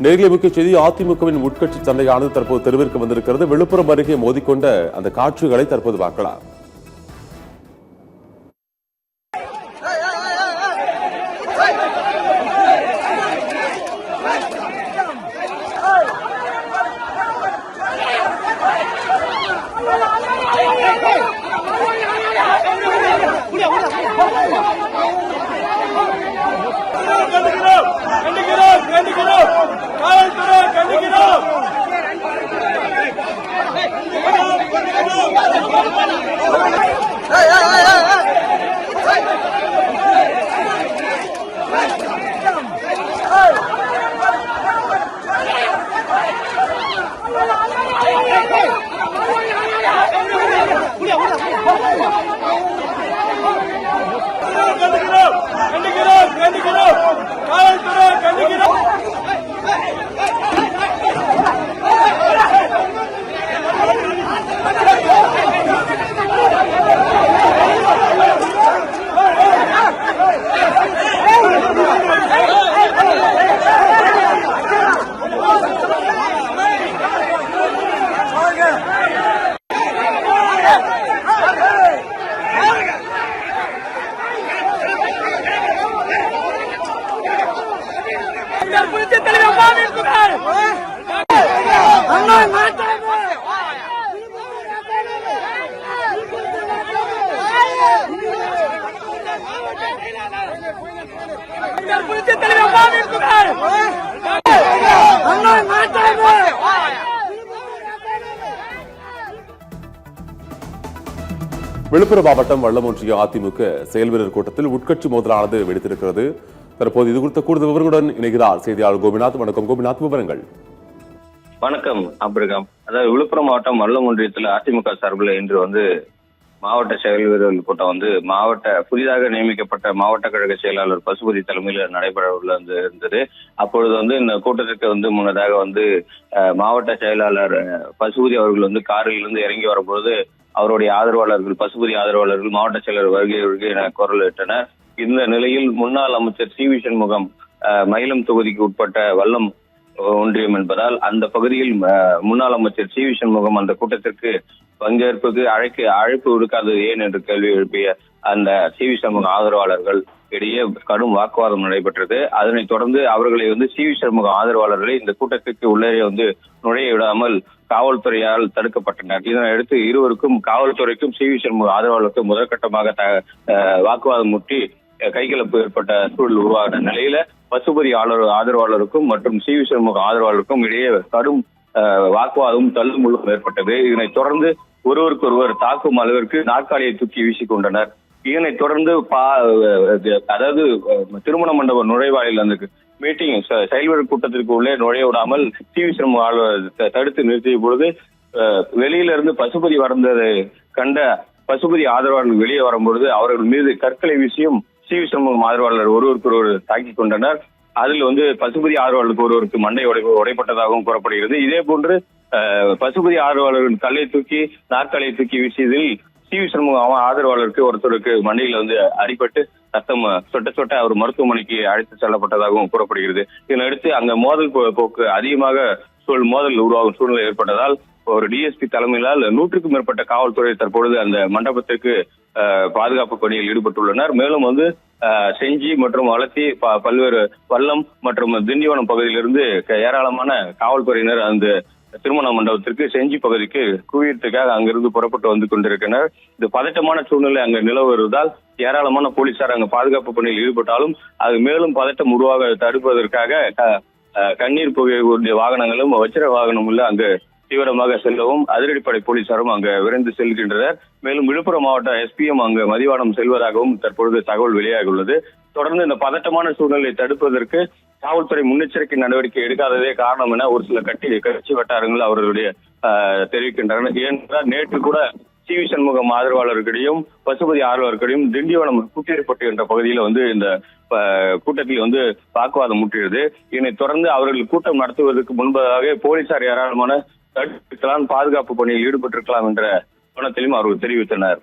நேரில் முக்கிய செய்தி அதிமுகவின் உட்கட்சி சண்டையானது தற்போது தெருவிற்கு வந்திருக்கிறது. விழுப்புரம் அருகே மோதிக்கொண்ட அந்த காட்சிகளை தற்போது பார்க்கலாம். விழுப்புரம் மாவட்டம் வல்லம் ஒன்றிய அதிமுக செயல் வீரர் கூட்டத்தில் உட்கட்சி மோதலானது வெடித்திருக்கிறது. தற்போது இது குறித்த கூடுதல் விவரங்களுடன் இணைகிறார் செய்தியாளர் கோபிநாத். வணக்கம் கோபிநாத், விவரங்கள். வணக்கம் அப்ரகாம். அதாவது விழுப்புரம் மாவட்டம் வல்லம் ஒன்றியத்தில் அதிமுக சார்பில் இன்று மாவட்ட செயல் வீரர்கள் கூட்டம் புதிதாக நியமிக்கப்பட்ட மாவட்ட கழக செயலாளர் பசுபதி தலைமையில் நடைபெற இருந்தது. அப்பொழுது இந்த கூட்டத்திற்கு முன்னதாக மாவட்ட செயலாளர் பசுபதி அவர்கள் காரில் இருந்து இறங்கி வரும்போது அவருடைய ஆதரவாளர்கள், பசுபதி ஆதரவாளர்கள் மாவட்ட செயலர் வருகை என குரலிட்டனர். இந்த நிலையில் முன்னாள் அமைச்சர் சி வி சண்முகம் மயிலம் தொகுதிக்கு உட்பட்ட வல்லம் ஒன்றியம் என்பதால் அந்த பகுதியில் முன்னாள் அமைச்சர் சி வி சண்முகம் அந்த கூட்டத்திற்கு பங்கேற்புக்கு அழைப்பு விடுக்காதது ஏன் என்று கேள்வி எழுப்பிய அந்த சி வி சண்முகம் ஆதரவாளர்கள் இடையே கடும் வாக்குவாதம் நடைபெற்றது. அதனைத் தொடர்ந்து அவர்களை சி வி சண்முகம் ஆதரவாளர்களை இந்த கூட்டத்திற்கு உள்ளே நுழைய விடாமல் காவல்துறையால் தடுக்கப்பட்டனர். இதனையடுத்து இருவருக்கும் காவல்துறைக்கும் சி வி சண்முகம் ஆதரவாளருக்கும் முதற்கட்டமாக வாக்குவாதம் முற்றி கைகலப்பு ஏற்பட்ட சூழல் உருவான நிலையில பசுபதி ஆதரவாளருக்கும் மற்றும் சி வி சண்முகம் ஆதரவாளருக்கும் இடையே கடும் வாக்குவாதம் தள்ளுமுள்ளும் ஏற்பட்டது. இதனைத் தொடர்ந்து ஒருவருக்கொருவர் தாக்கும் அளவிற்கு நாற்காலியை தூக்கி வீசிக்கொண்டனர். இதனைத் தொடர்ந்து அதாவது திருமண மண்டப நுழைவாயில் அந்த மீட்டிங் செயல்வீரர் கூட்டத்திற்கு உள்ளே நுழைய விடாமல் சி வி சண்முகம் தடுத்து நிறுத்திய பொழுது வெளியிலிருந்து பசுபதி வந்ததை கண்ட பசுபதி ஆதரவாளர்கள் வெளியே வரும்பொழுது அவர்கள் மீது கற்களை வீசியும் சி வி சண்முகம் ஆதரவாளர் ஒருவருக்கொருவர் தாக்கிக் கொண்டனர். அதில் பசுபதி ஆதரவாளருக்கு ஒருவருக்கு மண்டை உடைப்பட்டதாகவும் கூறப்படுகிறது. இதே போன்று பசுபதி ஆதரவாளர்கள் கல்லை தூக்கி நாற்காலியை தூக்கி வீசியதில் சி வி சண்முகம் ஆதரவாளருக்கு ஒருத்தருக்கு மண்டையில் அடிபட்டு ரத்தம் சொட்ட அவர் மருத்துவமனைக்கு அழைத்து செல்லப்பட்டதாகவும் கூறப்படுகிறது. இதனையடுத்து அங்க மோதல் போக்கு அதிகமாக மோதல் உருவாகும் சூழ்நிலை ஏற்பட்டதால் ஒரு டிஎஸ்பி தலைமையிலால் 100க்கும் மேற்பட்ட காவல்துறை தற்பொழுது அந்த மண்டபத்திற்கு பாதுகாப்பு பணியில் ஈடுபட்டுள்ளனர். மேலும் செஞ்சி மற்றும் வளர்த்தி பல்வேறு வல்லம் மற்றும் திண்டிவனம் பகுதியிலிருந்து ஏராளமான காவல்துறையினர் அந்த திருமண மண்டபத்திற்கு செஞ்சி பகுதிக்கு குவியத்துக்காக அங்கிருந்து புறப்பட்டு கொண்டிருக்கின்றனர். இது பதட்டமான சூழ்நிலை அங்கு நிலவுவதால் ஏராளமான போலீசார் அங்கு பாதுகாப்பு பணியில் ஈடுபட்டாலும் அது மேலும் பதட்டம் உருவாக தடுப்பதற்காக கண்ணீர் புகை வாகனங்களும் வச்சிர வாகனமும் அங்கு தீவிரமாக செல்லவும் அதிரடிப்படை போலீசாரும் அங்கு விரைந்து செல்கின்றனர். மேலும் விழுப்புரம் மாவட்ட எஸ்பிஎம் அங்கு மதிவானம் செல்வதாகவும் தற்பொழுது தகவல் வெளியாகியுள்ளது. தொடர்ந்து இந்த பதட்டமான சூழ்நிலையை தடுப்பதற்கு காவல்துறை முன்னெச்சரிக்கை நடவடிக்கை எடுக்காததே காரணம் என ஒரு சில கட்சி வட்டாரங்கள் அவர்களுடைய தெரிவிக்கின்றனர். ஏனென்றால் நேற்று கூட சி வி சண்முகம் ஆதரவாளர்களிடையும் பசுபதி ஆதரவாளர்களிடையும் திண்டிவனம் கூட்டியப்பட்டு என்ற பகுதியில் இந்த கூட்டத்தில் வாக்குவாதம் முற்றியது. இதனைத் தொடர்ந்து அவர்கள் கூட்டம் நடத்துவதற்கு முன்பதாக போலீசார் ஏராளமான தடுக்கலாம், பாதுகாப்பு பணியில் ஈடுபட்டிருக்கலாம் என்ற கோணத்திலும் அவர்கள் தெரிவித்தனர்.